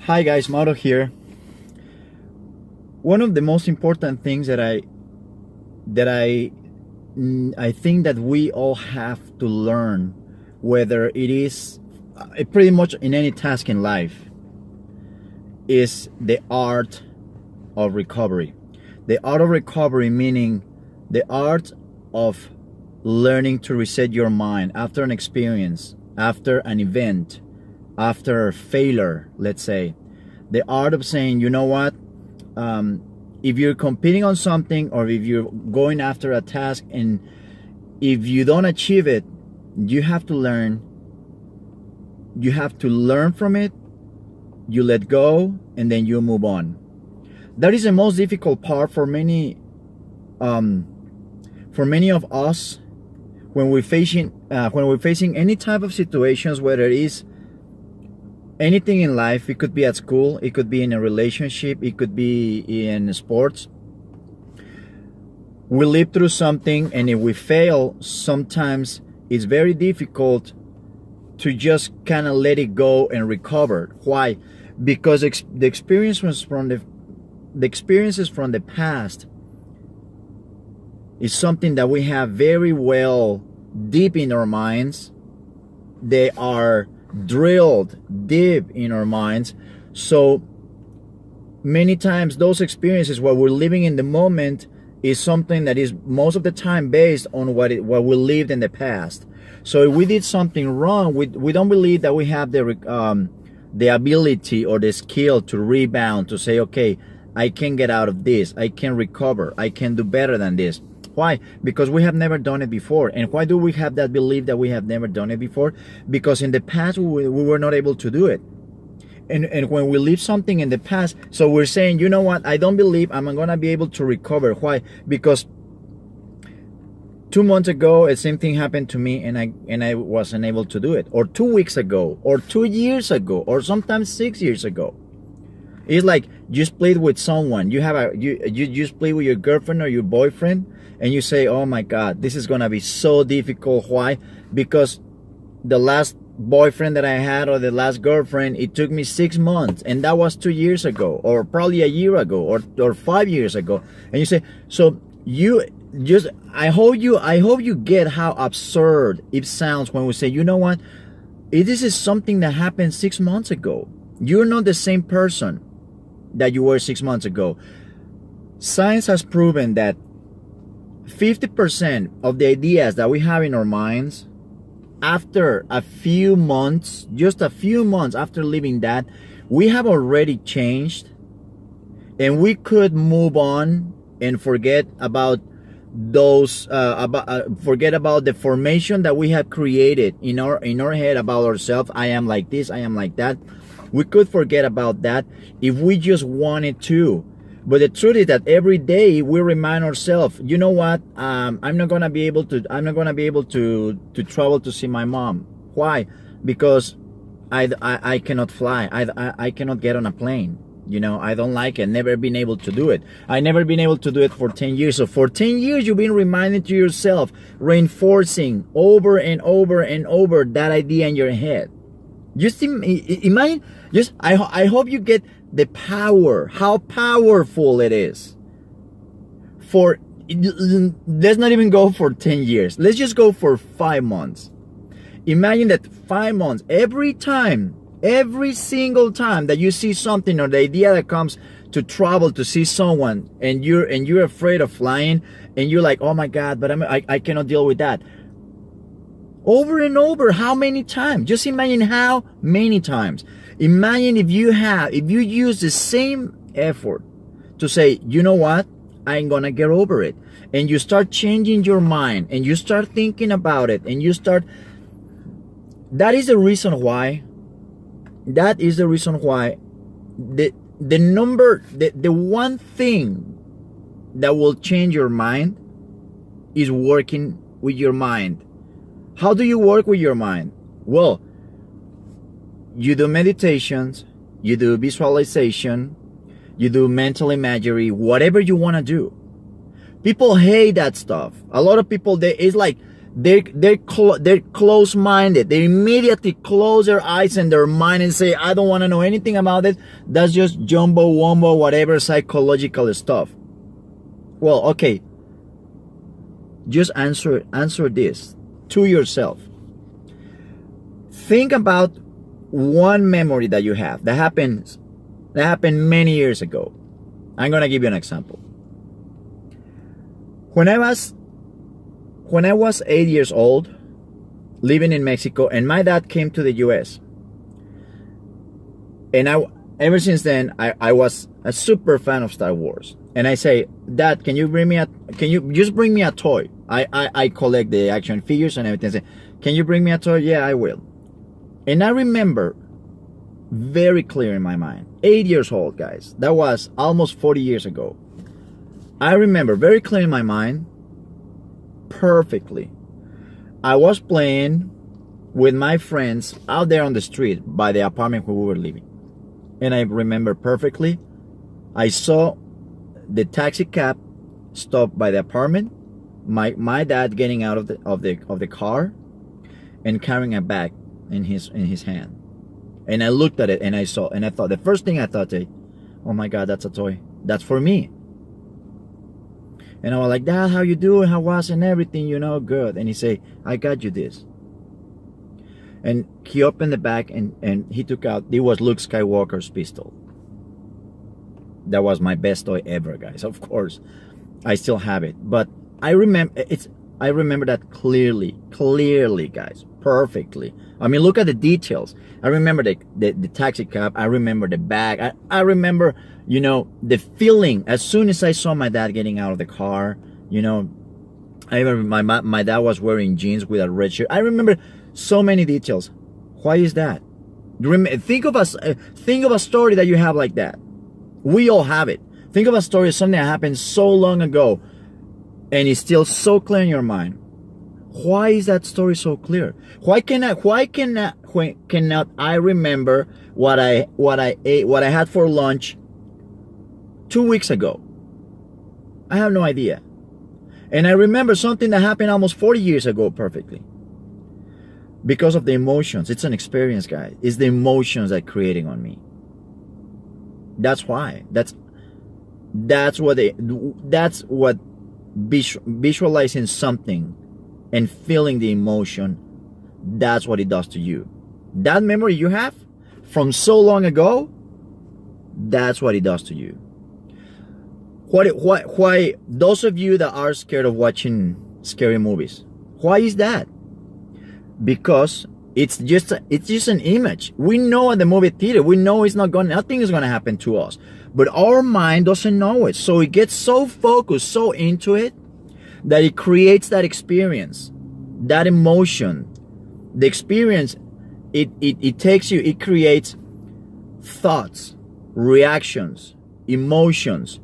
Hi guys, Mauro here. One of the most important things that I think that we all have to learn, whether it is pretty much in any task in life, is the art of recovery. The art of recovery meaning the art of learning to reset your mind after an experience, after an event, after a failure, let's say. The art of saying, you know what, if you're competing on something or if you're going after a task and if you don't achieve it, you have to learn from it, you let go, and then you move on. That is the most difficult part for many of us when we're facing any type of situations, whether it is anything in life. It could be at school, it could be in a relationship, it could be in sports. We live through something, and if we fail, sometimes it's very difficult to just kind of let it go and recover. Why? Because the experiences from the past is something that we have very well deep in our minds. They are drilled deep in our minds. So many times those experiences, what we're living in the moment, is something that is most of the time based on what we lived in the past. So if we did something wrong, we don't believe that we have the ability or the skill to rebound, to say, okay, I can get out of this, I can recover, I can do better than this. Why? Because we have never done it before. And why do we have that belief that we have never done it before? Because in the past we were not able to do it. And when we leave something in the past, so we're saying, you know what, I don't believe I'm gonna be able to recover. Why? Because 2 months ago the same thing happened to me and I wasn't able to do it. Or 2 weeks ago, or 2 years ago, or sometimes 6 years ago. It's like you split with someone. You split with your girlfriend or your boyfriend, and you say, oh my God, this is gonna be so difficult. Why? Because the last boyfriend that I had, or the last girlfriend, it took me 6 months, and that was 2 years ago, or probably a year ago, or 5 years ago. And you say, so you just, I hope you get how absurd it sounds when we say, you know what, this is something that happened 6 months ago. You're not the same person that you were 6 months ago. Science has proven that 50% of the ideas that we have in our minds, after a few months, just a few months after living that, we have already changed, and we could move on and forget about those forget about the formation that we have created in our head about ourselves. I am like this, I am like that. We could forget about that if we just wanted to. But the truth is that every day we remind ourselves, you know what, I'm not gonna be able to travel to see my mom. Why? Because I cannot fly. I cannot get on a plane. You know, I don't like it. Never been able to do it. I never been able to do it for 10 years. So for 10 years, you've been reminding to yourself, reinforcing over and over and over that idea in your head. Just imagine, I hope you get the power, how powerful it is. Let's not even go for 10 years. Let's just go for 5 months. Imagine that 5 months, every single time that you see something, or the idea that comes to travel to see someone, and you're afraid of flying, and you're like, oh my God, but I cannot deal with that. Over and over, how many times? Just imagine how many times. Imagine if you use the same effort to say, you know what, I'm gonna get over it, and you start changing your mind, and you start thinking about it, and that is the reason why the one thing that will change your mind is working with your mind. How do you work with your mind? Well, you do meditations, you do visualization, you do mental imagery, whatever you want to do. People hate that stuff. A lot of people, it's like They're close-minded. They immediately close their eyes and their mind and say, I don't want to know anything about it. That's just jumbo wumbo, whatever psychological stuff. Well, okay. Just answer this to yourself. Think about one memory that you have that happened many years ago. I'm gonna give you an example. When I was 8 years old, living in Mexico, and my dad came to the US, and ever since then I was a super fan of Star Wars. And I say, Dad, can you just bring me a toy? I collect the action figures and everything. I say, can you bring me a toy? Yeah, I will. And I remember very clear in my mind, 8 years old, guys. That was almost 40 years ago. I remember very clear in my mind, perfectly. I was playing with my friends out there on the street by the apartment where we were living. And I remember perfectly, I saw the taxi cab stop by the apartment, my dad getting out of the car and carrying a bag in his hand. And I looked at it and I saw, and I thought, the first thing I thought, oh my God, that's a toy. That's for me. And I was like, Dad, how you doing? How was and everything? Good. And he said, I got you this. And he opened the bag and he took out, it was Luke Skywalker's pistol. That was my best toy ever, guys. Of course, I still have it. But I remember that clearly, guys, perfectly. I mean, look at the details. I remember the taxi cab. I remember the bag. I remember, the feeling as soon as I saw my dad getting out of the car. I remember my dad was wearing jeans with a red shirt. I remember so many details. Why is that? Think of a story that you have like that. We all have it. Think of a story of something that happened so long ago and it's still so clear in your mind. Why is that story so clear? Why cannot I remember what I ate, what I had for lunch 2 weeks ago? I have no idea. And I remember something that happened almost 40 years ago perfectly. Because of the emotions. It's an experience, guys. It's the emotions that creating on me. That's why. That's what visualizing something and feeling the emotion, that's what it does to you. That memory you have from so long ago, that's what it does to you. Why those of you that are scared of watching scary movies, why is that? Because it's just an image. We know at the movie theater, we know nothing is gonna happen to us. But our mind doesn't know it. So it gets so focused, so into it, that it creates that experience, that emotion. The experience, it takes you, it creates thoughts, reactions, emotions.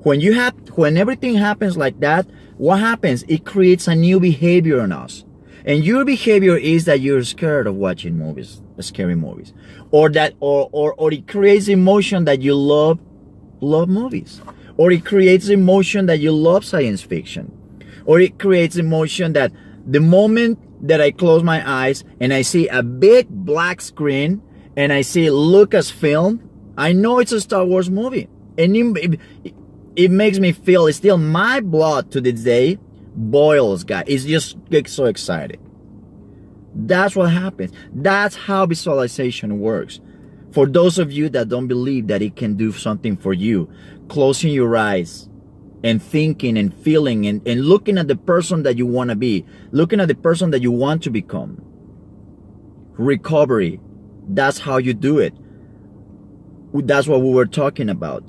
When everything happens like that, what happens? It creates a new behavior in us. And your behavior is that you're scared of watching movies, scary movies, or it creates emotion that you love movies, or it creates emotion that you love science fiction, or it creates emotion that the moment that I close my eyes and I see a big black screen and I see Lucasfilm, I know it's a Star Wars movie, and it makes me feel, it's still my blood to this day boils, guys. It's just gets so excited. That's what happens. That's how visualization works. For those of you that don't believe that it can do something for you, closing your eyes and thinking and feeling and looking at the person that you want to be, looking at the person that you want to become. Recovery. That's how you do it. That's what we were talking about.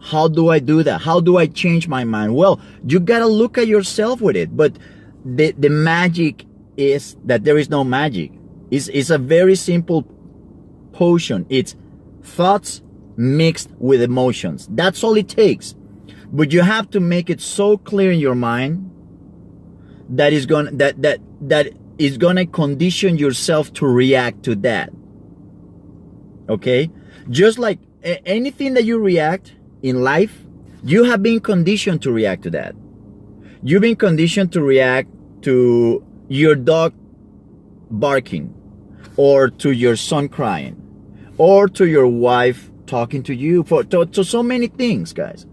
How do I do that? How do I change my mind? Well, you gotta look at yourself with it. But the magic is that there is no magic. It's a very simple potion. It's thoughts mixed with emotions. That's all it takes. But you have to make it so clear in your mind that is gonna condition yourself to react to that. Okay? Just like anything that you react in life, you have been conditioned to react to that. You've been conditioned to react to your dog barking, or to your son crying, or to your wife talking to you, to so many things, guys.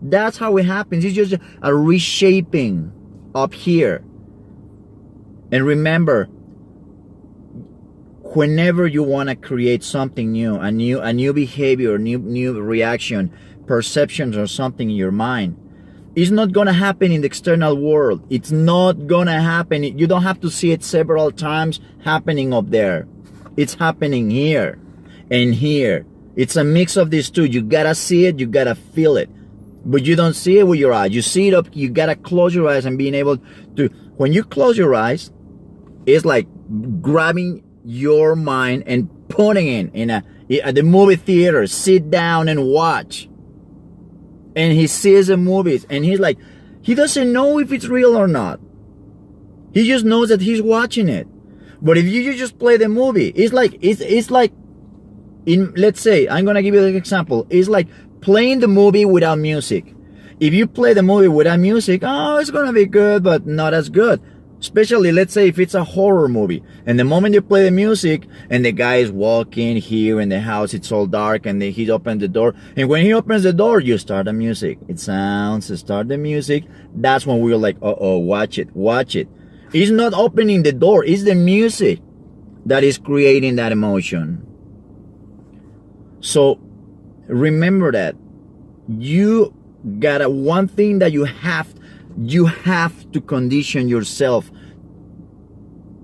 That's how it happens. It's just a reshaping up here. And remember, whenever you want to create something new, a new behavior, new reaction, perceptions, or something in your mind, it's not gonna happen in the external world. It's not gonna happen. You don't have to see it several times happening up there. It's happening here and here. It's a mix of these two. You gotta see it, you gotta feel it. But you don't see it with your eyes. You see it up, you gotta close your eyes and being able to, when you close your eyes, it's like grabbing your mind and putting it at the movie theater. Sit down and watch. And he sees the movies and he's like, he doesn't know if it's real or not. He just knows that he's watching it. But if you just play the movie, it's like in, let's say, I'm gonna give you an example. It's like playing the movie without music. If you play the movie without music, oh, it's gonna be good, but not as good. Especially, let's say, if it's a horror movie. And the moment you play the music, and the guy is walking here in the house, it's all dark, and then he opens the door. And when he opens the door, you start the music. It sounds, start the music. That's when we're like, uh-oh, watch it, watch it. It's not opening the door. It's the music that is creating that emotion. So, remember that. You got one thing that you have to condition yourself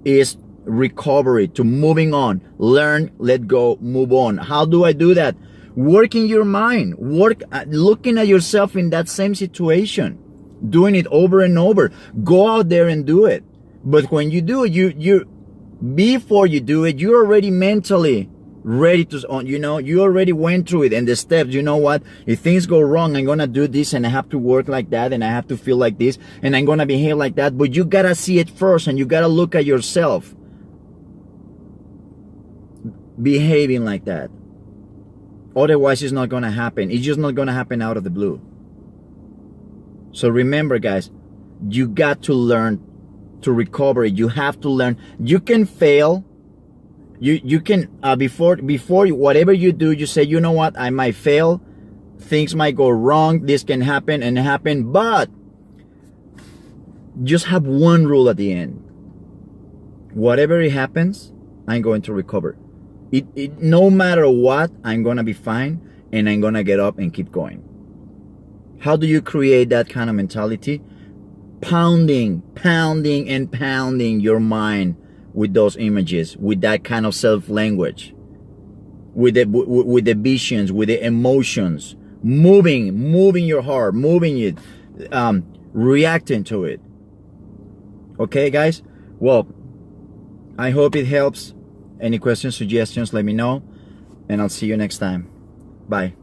is recovery, to moving on. Learn, let go, move on. How do I do that? Working your mind, looking at yourself in that same situation, doing it over and over. Go out there and do it. But when you do it, before you do it, you're already mentally ready to, you already went through it and the steps. You know what? If things go wrong, I'm gonna do this and I have to work like that and I have to feel like this and I'm gonna behave like that. But you gotta see it first and you gotta look at yourself behaving like that. Otherwise, it's not gonna happen. It's just not gonna happen out of the blue. So remember, guys, you got to learn to recover it. You have to learn. You can fail. You can, before whatever you do, you say, you know what, I might fail, things might go wrong, this can happen and happen, but just have one rule at the end. Whatever it happens, I'm going to recover. No matter what, I'm going to be fine and I'm going to get up and keep going. How do you create that kind of mentality? Pounding your mind with those images, with that kind of self-language, with the visions, with the emotions, moving your heart, moving it, reacting to it. Okay, guys? Well, I hope it helps. Any questions, suggestions, let me know, and I'll see you next time. Bye.